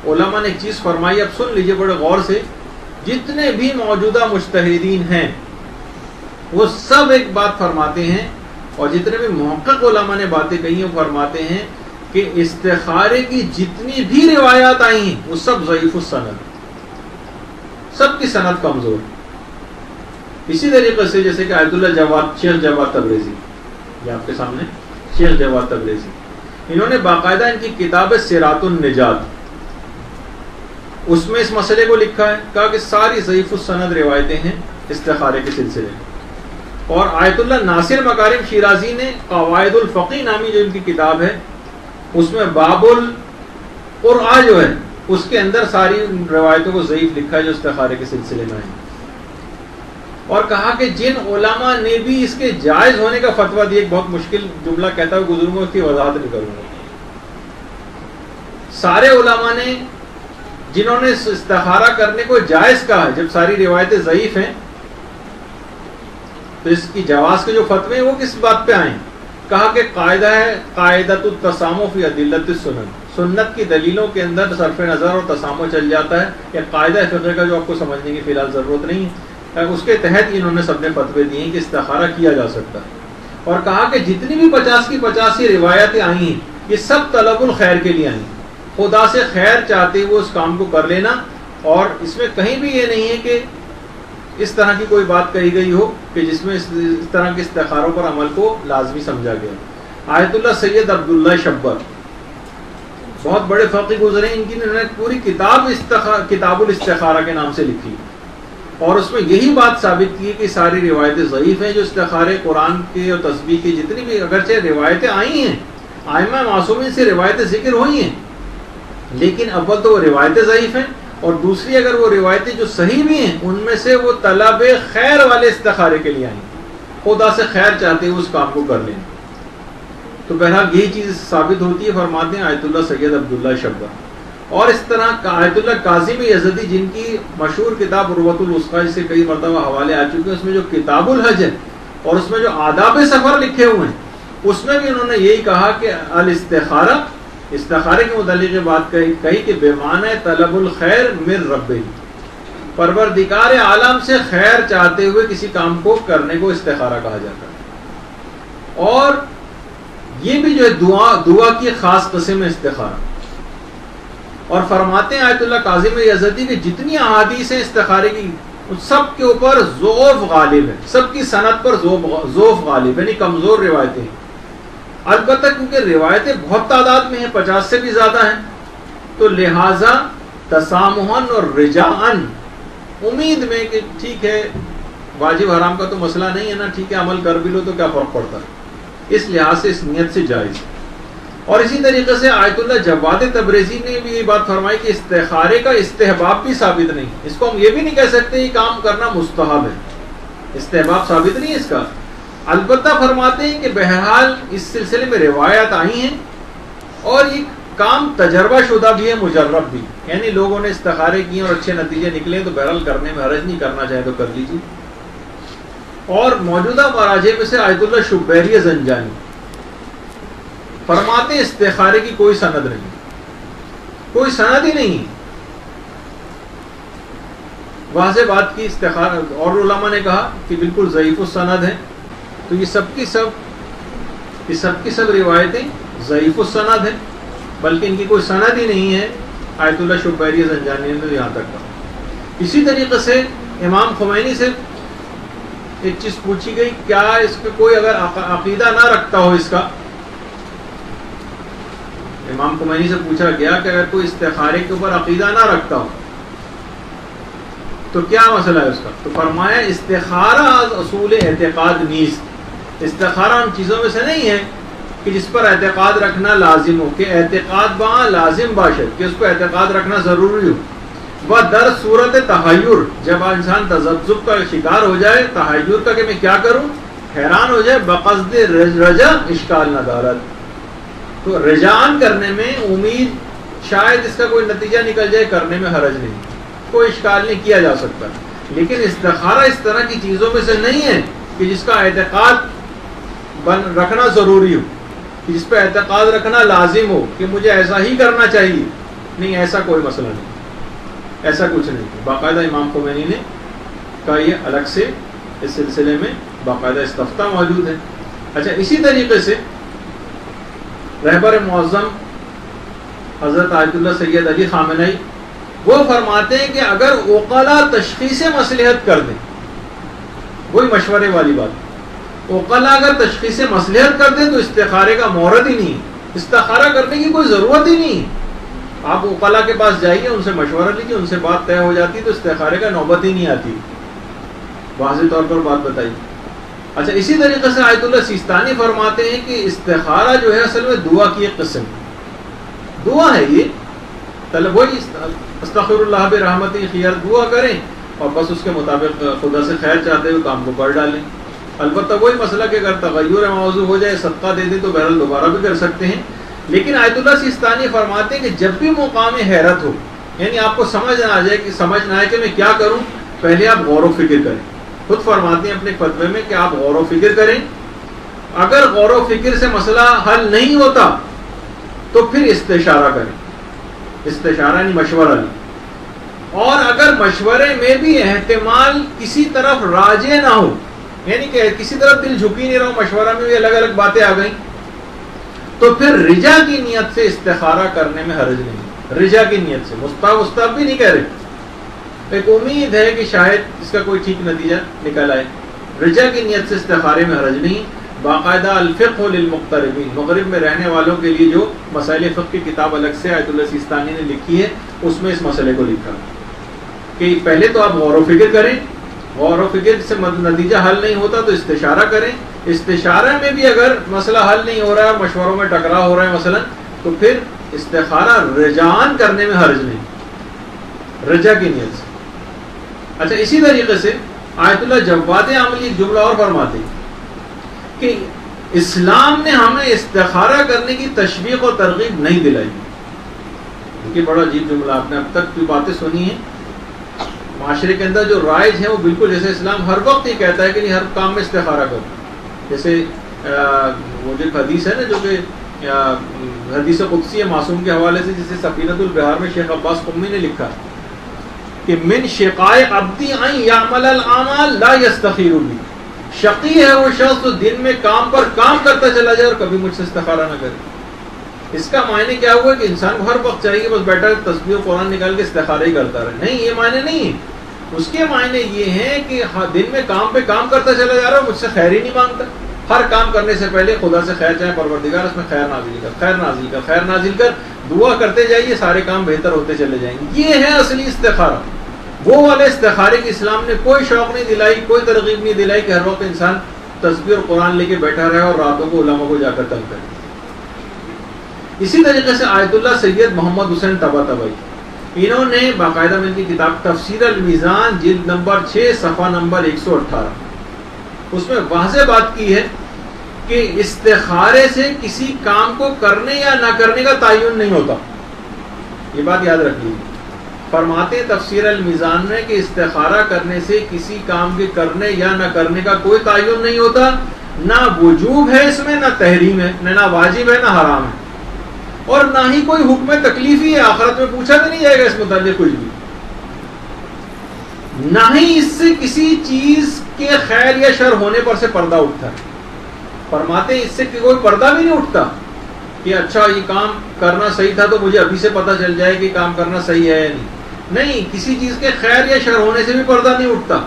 علماء نے ایک چیز فرمائی، اب سن لیجئے بڑے غور سے، جتنے بھی موجودہ مجتہدین ہیں وہ سب ایک بات فرماتے ہیں، اور جتنے بھی محقق علماء نے باتیں کہی وہ فرماتے ہیں کہ استخارے کی جتنی بھی روایات آئی ہیں وہ سب ضعیف السند، سب کی سند کمزور۔ اسی طریقے سے جیسے کہ آیت اللہ جواد، شیخ جواد تبریزی، یہ آپ کے سامنے شیخ جواد تبریزی، انہوں نے باقاعدہ ان کی کتاب صراط النجات، اس میں اس مسئلے کو لکھا ہے، کہا کہ ساری ضعیف السند روایتیں ہیں استخارے کے سلسلے میں۔ اور آیت اللہ ناصر مکارم شیرازی نے قواعد الفقی نامی جو ان کی کتاب ہے اس میں باب القرآ جو ہے اس کے اندر ساری روایتوں کو ضعیف لکھا ہے جو استخارے کے سلسلے میں ہیں، اور کہا کہ جن علماء نے بھی اس کے جائز ہونے کا فتویٰ دیا، ایک بہت مشکل جملہ کہتا ہوا گزروں گا، اس کی وضاحت نہیں کروں گا، سارے علماء نے جنہوں نے استخارہ کرنے کو جائز کہا ہے، جب ساری روایتیں ضعیف ہیں تو اس کی جواز کے جو فتوے ہیں وہ کس بات پہ آئیں؟ کہا کہ قاعدہ ہے قاعدۃ التسامح فی ادلۃ السنن، سنت کی دلیلوں کے اندر صرف نظر اور تسامح چل جاتا ہے، یہ قاعدہ فقہ کا جو آپ کو سمجھنے کی فی الحال ضرورت نہیں ہے، اس کے تحت انہوں نے سب نے فتوے دیے ہیں کہ استخارہ کیا جا سکتا ہے، اور کہا کہ جتنی بھی 50 کی 50 روایتیں آئی ہیں یہ سب طلب الخیر کے لیے آئی ہیں، خدا سے خیر چاہتے ہوئے اس کام کو کر لینا، اور اس میں کہیں بھی یہ نہیں ہے کہ اس طرح کی کوئی بات کہی گئی ہو کہ جس میں اس طرح کے استخاروں پر عمل کو لازمی سمجھا گیا۔ آیت اللہ سید عبداللہ شبر بہت بڑے فقی گزرے، ان کی انہوں نے پوری کتاب الاستخارہ کے نام سے لکھی، اور اس میں یہی بات ثابت کی کہ ساری روایتیں ضعیف ہیں جو استخارے قرآن کے اور تسبیح کی جتنی بھی اگرچہ روایتیں آئی ہیں، ائمہ معصومین سے روایتیں ذکر ہوئی ہیں، لیکن اول تو وہ روایتیں ضعیف ہیں، اور دوسری اگر وہ روایتیں جو صحیح بھی ہیں ان میں سے وہ طلب خیر والے استخارے کے لیے آئیں، خدا سے خیر چاہتے ہوئے اس کام کو کر لیں۔ تو بہرحال یہی چیز ثابت ہوتی ہے، فرماتے ہیں آیت اللہ سید عبداللہ شبر۔ اور اس طرح آیت اللہ کاظم یزدی جن کی مشہور کتاب عروۃ الوثقی سے کئی مرتبہ حوالے آ چکے ہیں، اس میں جو کتاب الحج ہے اور اس میں جو آداب سفر لکھے ہوئے ہیں اس میں بھی انہوں نے یہی کہا کہ الاستخارہ، استخارے کے متعلق یہ بات کہی کہ بمعنی طلب الخیر من ربہ، پروردگار عالم سے خیر چاہتے ہوئے کسی کام کو کرنے کو استخارہ کہا جاتا ہے، اور یہ بھی جو ہے دعا کی خاص قسم ہے استخارہ۔ اور فرماتے ہیں آیت اللہ کاظم یزدی کہ جتنی احادیث ہیں استخارے کی ان سب کے اوپر ضعف غالب ہے، سب کی سند پر ضعف غالب ہے، یعنی کمزور روایتیں ہیں، البتہ کیونکہ روایتیں بہت تعداد میں ہیں، 50 سے بھی زیادہ ہیں، تو لہٰذا تسامحاً اور رجاءً امید میں کہ ٹھیک ہے واجب حرام کا تو مسئلہ نہیں ہے نا، ٹھیک ہے عمل کر بھی لو تو کیا فرق پڑتا ہے، اس لحاظ سے اس نیت سے جائز ہے۔ اور اسی طریقے سے آیت اللہ جواد تبریزی نے بھی یہ بات فرمائی کہ استخارے کا استحباب بھی ثابت نہیں، اس کو ہم یہ بھی نہیں کہہ سکتے یہ کام کرنا مستحب ہے، استحباب ثابت نہیں ہے اس کا، البتہ فرماتے ہیں کہ بہرحال اس سلسلے میں روایات آئی ہیں، اور یہ کام تجربہ شدہ بھی ہے، مجرب بھی، یعنی لوگوں نے استخارے کیے اور اچھے نتیجے نکلے تو بہرحال کرنے میں حرج نہیں، کرنا چاہے تو کر لیجیے۔ اور موجودہ مراجع میں سے آیت اللہ شبیری زنجانی فرماتے استخارے کی کوئی سند نہیں، کوئی سند ہی نہیں، واضح بات کی استخارہ، اور علماء نے کہا کہ بالکل ضعیف السند ہے، تو یہ سب کی سب روایتیں ضعیف السند ہیں، بلکہ ان کی کوئی سند ہی نہیں ہے، آیت اللہ شبیری زنجانی نے یہاں تک کہا۔ اسی طریقے سے امام خمینی سے ایک چیز پوچھی گئی، کیا اس کا کوئی اگر عقیدہ نہ رکھتا ہو، اس کا امام خمینی سے پوچھا گیا کہ اگر کوئی استخارے کے اوپر عقیدہ نہ رکھتا ہو تو کیا مسئلہ ہے اس کا، تو فرمایا استخارہ از اصول اعتقاد نیز، استخارہ ان چیزوں میں سے نہیں ہے کہ جس پر اعتقاد رکھنا لازم ہو، کہ اعتقاد با لازم باشد، کہ اس کو اعتقاد رکھنا ضروری ہو، وہ در صورت تحیر، جب انسان تذبذب کا شکار ہو جائے، تحیر کا کہ میں کیا کروں، حیران ہو جائے، بقصد رجا اشکال ندارت، تو رجعان کرنے میں امید شاید اس کا کوئی نتیجہ نکل جائے، کرنے میں حرج نہیں، کوئی اشکال نہیں، کیا جا سکتا، لیکن استخارہ اس طرح کی چیزوں میں سے نہیں ہے کہ جس کا اعتقاد رکھنا ضروری ہو، کہ جس پہ اعتقاد رکھنا لازم ہو کہ مجھے ایسا ہی کرنا چاہیے، نہیں ایسا کوئی مسئلہ نہیں, ایسا کچھ نہیں. باقاعدہ امام خمینی نے کا یہ الگ سے اس سلسلے میں باقاعدہ استفتاء موجود ہے. اچھا, اسی طریقے سے رہبر معظم حضرت آیت اللہ سید علی خامنئی وہ فرماتے ہیں کہ اگر عقلاء تشخیص مصلحت کر دیں, وہی مشورے والی بات, عقلاء اگر تشخیص مصلحت کر دیں تو استخارے کا مورد ہی نہیں, استخارہ کرنے کی کوئی ضرورت ہی نہیں. آپ عقلاء کے پاس جائیے, ان سے مشورہ لیجیے, ان سے بات طے ہو جاتی تو استخارے کا نوبت ہی نہیں آتی. واضح طور پر بات بتائی. اچھا, اسی طریقے سے آیت اللہ سیستانی فرماتے ہیں کہ استخارہ جو ہے اصل میں دعا کی ایک قسم, دعا ہے یہ, طلب وہی استغفر اللہ برحمتہ خیر دعا کریں اور بس اس کے مطابق خدا سے خیر چاہتے ہوئے کام کو کر ڈالیں. البتہ وہی مسئلہ کہ اگر تغیر موضوع ہو جائے, صدقہ دے دیں تو بہرحال دوبارہ بھی کر سکتے ہیں. لیکن آیت اللہ سیستانی فرماتے ہیں کہ جب بھی مقام حیرت ہو, یعنی آپ کو سمجھ نہ آ جائے کہ سمجھ نہ آئے کہ میں کیا کروں, پہلے آپ غور و فکر کریں. خود فرماتے ہیں اپنے فتوے میں کہ آپ غور و فکر کریں, اگر غور و فکر سے مسئلہ حل نہیں ہوتا تو پھر استشارہ کریں. استشارہ یعنی مشورہ لیں, اور اگر مشورے میں بھی احتمال کسی طرف راجع نہ ہو, یعنی کہ کسی طرف دل جھک ہی نہیں رہا, مشورہ میں بھی الگ الگ باتیں آ گئیں, تو پھر رجا کی نیت سے استخارہ کرنے میں حرج نہیں. رجا کی نیت سے, مستحب بھی نہیں کہہ رہے, ایک امید ہے کہ شاید اس کا کوئی ٹھیک نتیجہ نکل آئے, رجا کی نیت سے استخارے میں حرج نہیں. باقاعدہ الفقہ للمقتربین, مغرب میں رہنے والوں کے لیے جو مسائل فقہ کی کتاب الگ سے آیت اللہ سیستانی نے لکھی ہے, اس میں اس مسئلے کو لکھا کہ پہلے تو آپ غور و فکر کریں, غور و فکر سے نتیجہ حل نہیں ہوتا تو استشارہ کریں. استشارہ میں بھی اگر مسئلہ حل نہیں ہو رہا ہے, مشوروں میں ٹکراؤ ہو رہا ہے مثلا, تو پھر استخارہ رجعان کرنے میں حرج نہیں, رجا کی نیت سے. اچھا, اسی طریقے سے آیت اللہ جواد عملی ایک جملہ اور فرماتے ہیں کہ اسلام نے ہمیں استخارہ کرنے کی تشویق اور ترغیب نہیں دلائی. یہ بڑا عجیب جملہ, آپ نے اب تک جو باتیں سنی ہیں معاشرے کے اندر جو رائج ہے وہ بالکل جیسے اسلام ہر وقت یہ کہتا ہے کہ نہیں ہر کام میں استخارہ کرو. جیسے وہ جو حدیث ہے نا, جو کہ حدیث قدسی ہے معصوم کے حوالے سے, جسے سفینۃ البحار میں شیخ عباس قمی نے لکھا کہ من شقاء عبدی ان یعمل الاعمال لا یستخیر بی, شقی ہے وہ شخص جو دن میں کام پر کام کرتا چلا جائے اور کبھی مجھ سے استخارہ نہ کرے. اس کا معنی کیا ہوا کہ انسان کو ہر وقت چاہیے کہ بس بیٹھا تسبیح و قرآن نکال کے استخارہ ہی کرتا رہے. نہیں, یہ معنی نہیں ہے. اس کے معنی یہ ہیں کہ دن میں کام پہ کام کرتا چلا جا رہا ہے, مجھ سے خیر ہی نہیں مانگتا. ہر کام کرنے سے پہلے خدا سے خیر چاہے, پروردگار اس میں خیر نازل کر, خیر نازل کر, خیر نازل کر, دعا کرتے جائیے, سارے کام بہتر ہوتے چلے جائیں گے. یہ ہے اصلی استخارہ. وہ والے استخارے کی اسلام نے کوئی شوق نہیں دلائی, کوئی ترغیب نہیں دلائی کہ ہر وقت انسان تسبیح اور قرآن لے کے بیٹھا رہے اور راتوں کو علماء کو جا کر تنگ کرے. اسی طریقے سے آیت اللہ سید محمد حسین طباطبائی, انہوں نے باقاعدہ میں ان کی کتاب تفسیر المیزان جلد نمبر 6 صفحہ نمبر 118, اس میں واضح بات کی ہے کہ استخارے سے کسی کام کو کرنے یا نہ کرنے کا تعین نہیں ہوتا. یہ بات یاد رکھ لیجیے. فرماتے تفسیر المیزان میں کہ استخارہ کرنے سے کسی کام کے کرنے یا نہ کرنے کا کوئی تعین نہیں ہوتا, نہ وجوب ہے اس میں, نہ تحریم ہے, نہ واجب ہے, نہ حرام ہے, اور نہ ہی کوئی حکم تکلیفی ہے. آخرت میں پوچھا بھی نہیں جائے گا اس متعلق کچھ بھی, نہ ہی اس سے کسی چیز کے خیر یا شر ہونے پر سے پردہ اٹھتا ہے. فرماتے ہیں اس سے کوئی پردہ بھی نہیں اٹھتا کہ اچھا یہ کام کرنا صحیح تھا تو مجھے ابھی سے پتہ چل جائے کہ کام کرنا صحیح ہے یا نہیں. کسی چیز کے خیر یا شر ہونے سے بھی پردہ نہیں اٹھتا.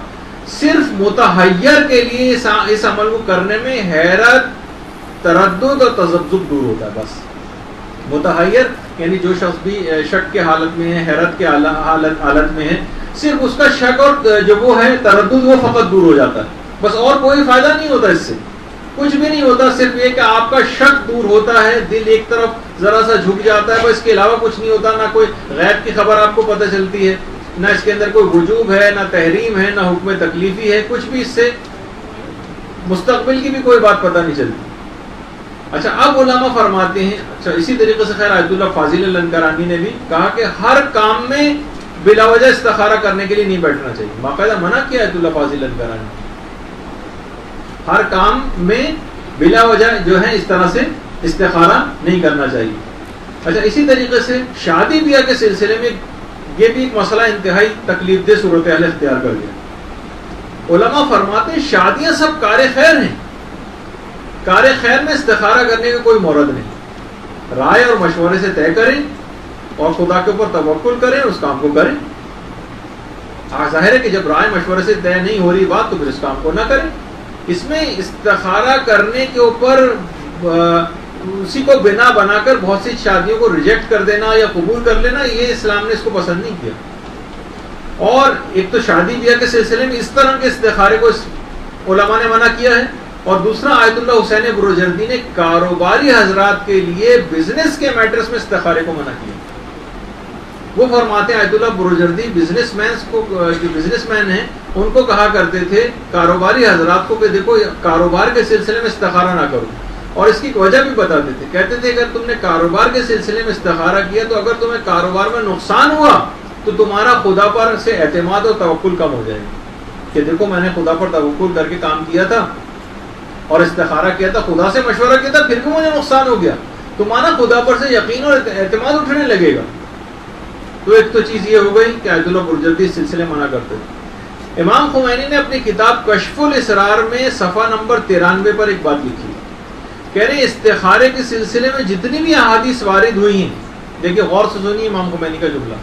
صرف متحیر کے لیے اس عمل کو کرنے میں حیرت, تردد اور تذبذب دور ہوتا ہے. بس متحیر یعنی جو شخص بھی شک کے حالت میں ہے, حیرت کے حالت میں ہے, صرف اس کا شک اور جو وہ ہے تردد وہ فقط دور ہو جاتا ہے. بس اور کوئی فائدہ نہیں ہوتا, اس سے کچھ بھی نہیں ہوتا. صرف یہ کہ آپ کا شک دور ہوتا ہے, دل ایک طرف ذرا سا جھک جاتا ہے, بس اس کے علاوہ کچھ نہیں ہوتا. نہ کوئی غیب کی خبر آپ کو پتہ چلتی ہے, نہ اس کے اندر کوئی وجوب ہے, نہ تحریم ہے, نہ حکم تکلیفی ہے, کچھ بھی اس سے مستقبل کی بھی کوئی بات پتہ نہیں چلتی. اچھا, اب علماء فرماتے ہیں, اچھا اسی طریقے سے خیر آیت اللہ فاضل الانکرانی نے بھی کہا کہ ہر کام میں بلا وجہ استخارہ کرنے کے لیے نہیں بیٹھنا چاہیے. باقاعدہ منع کیا آیت اللہ فاضل الانکرانی, ہر کام میں بلا وجہ جو ہے اس طرح سے استخارہ نہیں کرنا چاہیے. اچھا اسی طریقے سے شادی بیاہ کے سلسلے میں یہ بھی ایک مسئلہ انتہائی تکلیف دہ صورتحال اختیار کر لیا۔ علماء فرماتے ہیں شادیاں سب کار خیر ہیں، کار خیر میں استخارہ کرنے کا کوئی مورد نہیں، رائے اور مشورے سے طے کریں اور خدا کے اوپر توکل کریں، اس کام کو کریں۔ ظاہر ہے کہ جب رائے مشورے سے طے نہیں ہو رہی بات تو پھر اس کام کو نہ کریں۔ اس میں استخارہ کرنے کے اوپر اسی کو بنا بنا کر بہت سی شادیوں کو ریجیکٹ کر دینا یا قبول کر لینا، یہ اسلام نے اس کو پسند نہیں کیا۔ اور ایک تو شادی بیاہ کے سلسلے میں اس طرح کے استخارے کو علماء نے منع کیا ہے، اور دوسرا آیت اللہ حسین بروجردی نے کاروباری حضرات کے لیے بزنس کے میٹرز میں استخارے کو منع کیا۔ وہ فرماتے ہیں آیت اللہ بروجردی بزنس مین ہیں، ان کو کہا کرتے تھے کاروباری حضرات کو کہ دیکھو کاروبار کے سلسلے میں استخارہ نہ کرو، اور اس کی وجہ بھی بتاتے تھے، کہتے تھے اگر تم نے کاروبار کے سلسلے میں استخارہ کیا تو اگر تمہیں کاروبار میں نقصان ہوا تو تمہارا خدا پر سے اعتماد اور توکل کم ہو جائے گا، کہ دیکھو میں نے خدا پر توکل کر کے کام کیا تھا اور استخارہ کیا تھا، خدا سے مشورہ کیا تھا، پھر بھی مجھے نقصان ہو گیا، تمہارا خدا پر سے یقین اور اعتماد اٹھنے لگے گا۔ تو ایک تو چیز یہ ہو گئی کہ آیت اللہ بروجردی اس سلسلے منع کرتے تھے۔ امام خمینی نے اپنی کتاب کشف الاسرار میں صفحہ نمبر 93 پر ایک بات لکھی، کہہ رہے استخارے کے سلسلے میں جتنی بھی احادیث وارد ہوئی ہیں، دیکھیں غور سے سنیے امام خمینی کا جملہ،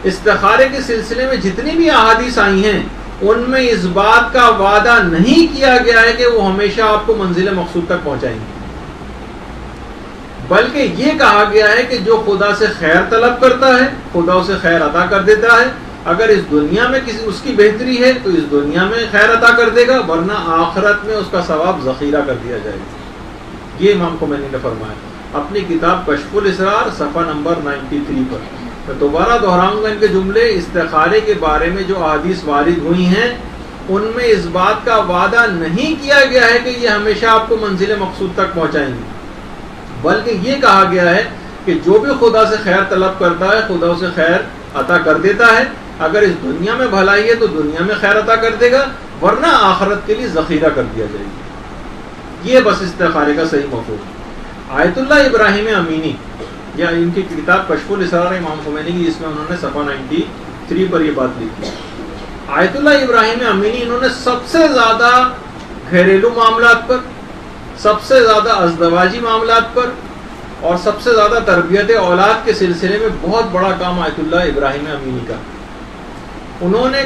استخارے کے سلسلے میں جتنی بھی احادیث آئی ہیں ان میں اس بات کا وعدہ نہیں کیا گیا ہے کہ وہ ہمیشہ آپ کو منزل مقصود تک پہنچائیں گے، بلکہ یہ کہا گیا ہے کہ جو خدا سے خیر طلب کرتا ہے خدا اسے خیر عطا کر دیتا ہے، اگر اس دنیا میں کسی اس کی بہتری ہے تو اس دنیا میں خیر عطا کر دے گا، ورنہ آخرت میں اس کا ثواب ذخیرہ کر دیا جائے گا۔ یہ امام خمینی نے فرمایا اپنی کتاب کشف الاسرار صفحہ نمبر 93 پر۔ میں دوبارہ دہراؤں گا ان کے جملے، استخارے کے بارے میں جو احادیث وارد ہوئی ہیں ان میں اس بات کا وعدہ نہیں کیا گیا ہے کہ یہ ہمیشہ آپ کو منزل مقصود تک پہنچائیں گے، بلکہ یہ کہا گیا ہے کہ جو بھی خدا سے خیر طلب کرتا ہے خدا اسے خیر عطا کر دیتا ہے، اگر اس دنیا میں بھلائی ہے تو دنیا میں خیر عطا کر دے گا، ورنہ آخرت کے لیے ذخیرہ کر دیا جائے گا۔ یہ بس استخارے کا صحیح مفہوم۔ آیت اللہ ابراہیم امینی، یا ان کی کتاب کشف الاسرار امام خمینی کی، جس میں انہوں نے صفحہ 93 پر یہ بات لکھی، آیت اللہ ابراہیم امینی انہوں نے سب سے زیادہ گھریلو معاملات پر، سب سے زیادہ ازدواجی معاملات پر اور سب سے زیادہ تربیت اولاد کے سلسلے میں بہت بڑا کام آیت اللہ ابراہیم امینی کا۔ انہوں نے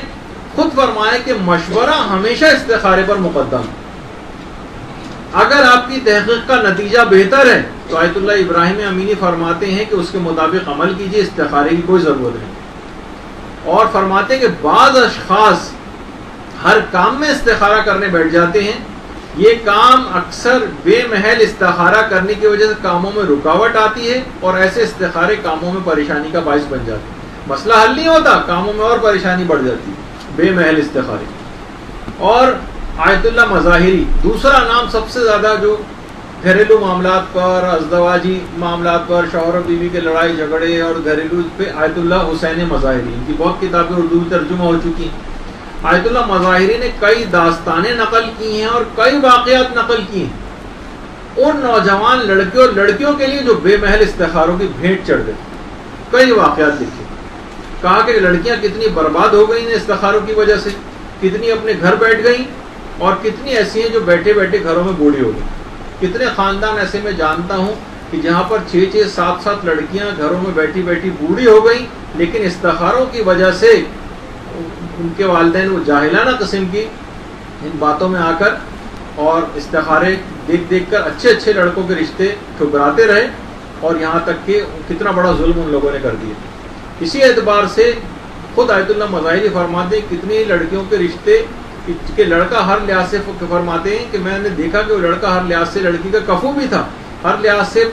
خود فرمایا کہ مشورہ ہمیشہ استخارے پر مقدم، اگر آپ کی تحقیق کا نتیجہ بہتر ہے تو آیت اللہ ابراہیم امینی فرماتے ہیں کہ اس کے مطابق عمل کیجیے، استخارے کی کوئی ضرورت نہیں۔ اور فرماتے ہیں کہ بعض اشخاص ہر کام میں استخارہ کرنے بیٹھ جاتے ہیں، یہ کام اکثر بے محل استخارہ کرنے کی وجہ سے کاموں میں رکاوٹ آتی ہے اور ایسے استخارے کاموں میں پریشانی کا باعث بن جاتے ہیں، مسئلہ حل نہیں ہوتا، کاموں میں اور پریشانی بڑھ جاتی ہے بے محل استخارے۔ اور آیت اللہ مظاہری، دوسرا نام سب سے زیادہ جو گھریلو معاملات پر، ازدواجی معاملات پر، شوہر و بیوی کے لڑائی جھگڑے اور گھریلو پہ، آیت اللہ حسین مظاہری، ان کی بہت کتابیں اردو میں ترجمہ ہو چکی ہیں۔ آیت اللہ مظاہری نے کئی داستانیں نقل کی ہیں اور کئی واقعات نقل کی ہیں ان نوجوان لڑکے اور لڑکیوں کے لیے جو بے محل استخاروں کی بھیٹ چڑھ گئی، کئی واقعات لکھے، کہا کہ لڑکیاں کتنی برباد ہو گئی ہیں استخاروں کی وجہ سے، کتنی اپنے گھر بیٹھ گئیں اور کتنی ایسی ہیں جو بیٹھے بیٹھے گھروں میں بوڑھی ہو گئی۔ کتنے خاندان ایسے میں جانتا ہوں کہ جہاں پر 6-6 7-7 لڑکیاں گھروں میں بیٹھی بیٹھی بوڑھی ہو گئیں، لیکن استخاروں کی وجہ سے ان کے والدین وہ جاہلانہ قسم کی ان باتوں میں آ کر اور استخارے دیکھ دیکھ کر اچھے اچھے لڑکوں کے رشتے ٹھکراتے رہے، اور یہاں تک کہ کتنا بڑا ظلم ان لوگوں نے کر دیا۔ اسی اعتبار سے خود آیت اللہ مظاہری فرماتے ہیں کتنی لڑکیوں کے رشتے کہ لڑکا ہر لحاظ سے فرماتے ہیں کہ میں نے دیکھا کہ وہ لڑکا ہر لحاظ سے لڑکی کا کفو بھی تھا، ہر لحاظ سے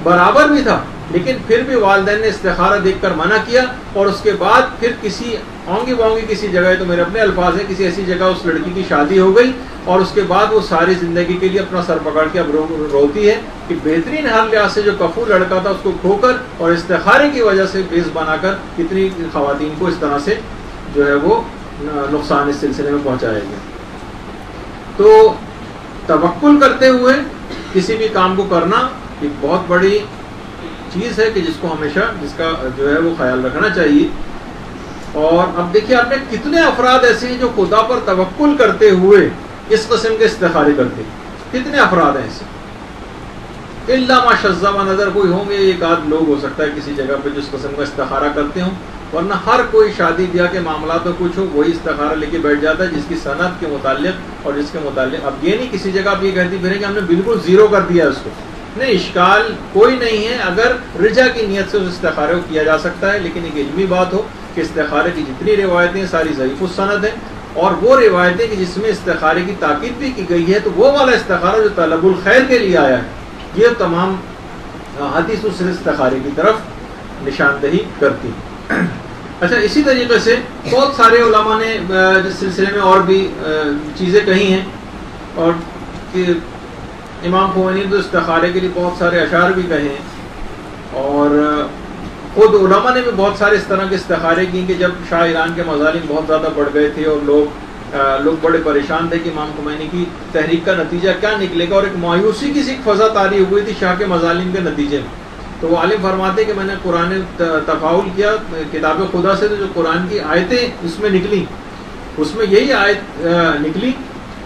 برابر بھی تھا، لیکن پھر بھی والدین نے استخارہ دیکھ کر منع کیا، اور اس کے بعد پھر کسی اونگی بونگی کسی جگہ، تو میرے اپنے الفاظ ہیں، کسی ایسی جگہ اس لڑکی کی شادی ہو گئی، اور اس کے بعد وہ ساری زندگی کے لیے اپنا سر پکڑ کے اب روتی ہے کہ بہترین ہر لحاظ سے جو کفو لڑکا تھا اس کو کھو کر اور استخارے کی وجہ سے بیس بنا کر کتنی خواتین کو اس طرح سے جو ہے وہ نقصان اس سلسلے میں پہنچایا گیا۔ تو توکل کرتے ہوئے کسی بھی کام کو کرنا ایک بہت بڑی چیز ہے کہ جس کو ہمیشہ جس کا جو ہے وہ خیال رکھنا چاہیے. اور اب دیکھیے آپ نے کتنے افراد ایسے ہیں جو خدا پر توکل کرتے ہوئے اس قسم کے استخارے کرتے ہیں. کتنے افراد ہیں ایسے؟ الا ما شذ و نظر، کوئی ہوں گے ایک آدھ لوگ ہو سکتا ہے کسی جگہ پہ جس قسم کا استخارہ کرتے ہوں، ورنہ ہر کوئی شادی بیاہ کے معاملات میں کچھ ہو وہی استخارہ لے کے بیٹھ جاتا ہے جس کی صنعت کے متعلق اور جس کے متعلق. اب یہ نہیں کسی جگہ آپ یہ کہتی پھریں کہ ہم نے بالکل زیرو کر دیا اس کو، نہیں، اشکال کوئی نہیں ہے. اگر رجا کی نیت سے اس استخارے کو کیا جا سکتا ہے، لیکن ایک علمی بات ہو کہ استخارے کی جتنی روایتیں ساری ضعیف السند ہیں، اور وہ روایتیں کہ جس میں استخارے کی تاکید بھی کی گئی ہے تو وہ والا استخارہ جو طلب الخیر کے لیے آیا ہے، یہ تمام حدیث اس استخارے کی طرف نشاندہی کرتی. اچھا، اسی طریقے سے بہت سارے علماء نے اس سلسلے میں اور بھی چیزیں کہی ہیں، اور کہ امام خمینی نے تو استخارے کے لیے بہت سارے اشعار بھی کہے ہیں، اور خود علماء نے بھی بہت سارے اس طرح کے استخارے کی کہ جب شاہ ایران کے مظالم بہت زیادہ بڑھ گئے تھے اور لوگ بڑے پریشان تھے کہ امام خمینی کی تحریک کا نتیجہ کیا نکلے گا، اور ایک مایوسی کی سی فضا طاری ہو گئی تھی شاہ کے مظالم کے نتیجے میں. تو وہ عالم فرماتے کہ میں نے قرآن تفاعل کیا کتاب خدا سے، تو جو قرآن کی آیتیں اس میں نکلی اس میں یہی آیت نکلی.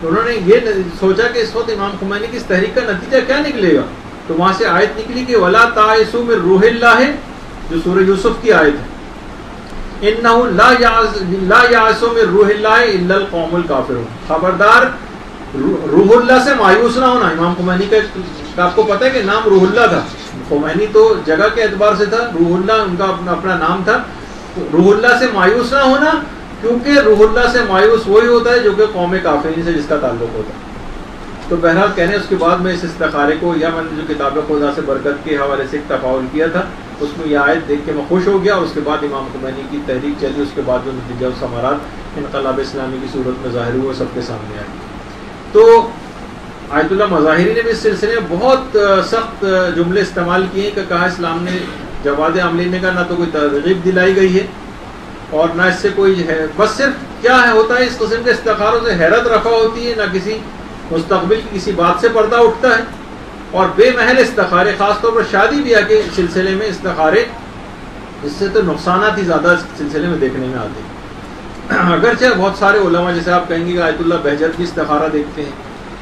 انہوں نے یہ سوچا کہ اس وقت امام خمینی کی اس تحریک کا نتیجہ کیا نکلے گا، تو وہاں سے آیت نکلی کہ وَلَا تَائِسُوا مِن روح اللہ ہے، جو سورہ یوسف کی آیت ہے. اِنَّهُ لَا يَعْصُ مِن روح اللہ اِلَّا الْقَوْمُ الْكَافِرُونَ. خبردار روح اللہ سے مایوس نہ ہونا. امام خمینی کا آپ کو پتہ ہے کہ نام روح اللہ تھا. خمینی تو جگہ کے اعتبار سے تھا، روح اللہ ان کا اپنا نام تھا. روح اللہ سے مایوس نہ ہونا، کیونکہ روح اللہ سے مایوس وہی ہوتا ہے جو کہ قوم کافرین سے جس کا تعلق ہوتا ہے. تو بہرحال کہنے اس کے بعد میں اس استخارے کو، یا میں نے جو کتاب خدا سے برکت کے حوالے سے ایک تفاعل کیا تھا اس میں یہ آیت دیکھ کے میں خوش ہو گیا، اور اس کے بعد امام خمینی کی تحریک چلی، اس کے بعد جو نتیجہ و ثمرات انقلاب اسلامی کی صورت میں ظاہر ہوئے سب کے سامنے آئے. تو آیت اللہ مظاہری نے بھی اس سلسلے میں بہت سخت جملے استعمال کیے کہ کہا اسلام نے جواد عملی نے کہا نہ تو کوئی ترغیب دلائی گئی ہے اور نہ اس سے کوئی ہے، بس صرف کیا ہے ہوتا ہے اس قسم کے استخاروں سے حیرت رفع ہوتی ہے، نہ کسی مستقبل کی کسی بات سے پردہ اٹھتا ہے. اور بے محل استخارے، خاص طور پر شادی بیاہ کے سلسلے میں استخارے، اس سے تو نقصانات ہی زیادہ اس سلسلے میں دیکھنے میں آتے ہیں. اگرچہ بہت سارے علماء جیسے آپ کہیں گے کہ آیت اللہ بہجت بھی استخارہ دیکھتے ہیں.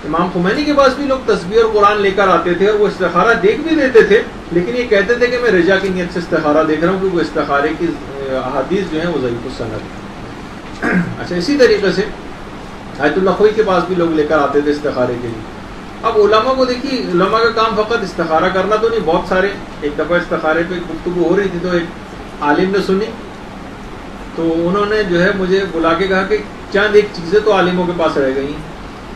امام خمینی کے پاس بھی لوگ تسبیح اور قرآن لے کر آتے تھے اور وہ استخارہ دیکھ بھی دیتے تھے، لیکن یہ کہتے تھے کہ میں رجا کی نیت سے استخارہ دیکھ رہا ہوں، کیونکہ وہ استخارے کی احادیث جو ہیں وہ ضعیف السند. اچھا، اسی طریقے سے آیت اللہ خوئی کے پاس بھی لوگ لے کر آتے تھے استخارے کے لیے. اب علماء کو دیکھیے، علماء کا کام فقط استخارہ کرنا تو نہیں، بہت سارے. ایک دفعہ استخارے پہ گفتگو ہو رہی تھی تو ایک عالم نے سنی، تو انہوں نے جو ہے مجھے بلا کے کہا کہ چند ایک چیزیں تو عالموں کے پاس رہ گئی ہیں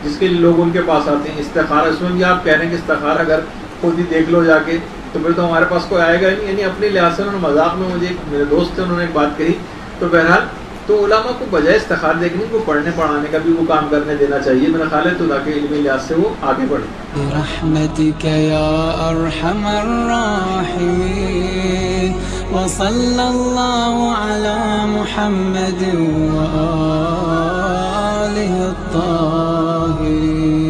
جس کے لیے لوگ ان کے پاس آتے ہیں. استخارہ، اس میں بھی آپ کہہ رہے ہیں کہ استخارہ اگر خود ہی دیکھ لو جا کے تو پھر تو ہمارے پاس کوئی آئے گا نہیں. یعنی اپنے لحاظ سے انہوں نے مذاق میں مجھے، میرے دوست تھے، انہوں نے ایک بات کہی. تو بہرحال تو علماء کو بجائے استخارہ دیکھنے کو پڑھنے پڑھانے کا بھی وہ کام کرنے دینا چاہیے میرا خیال ہے، تو تاکہ علمی لحاظ سے وہ آگے بڑھے. برحمتک یا ارحم الراحمین وصلی اللہ علی محمد وآلہ الطاہرین.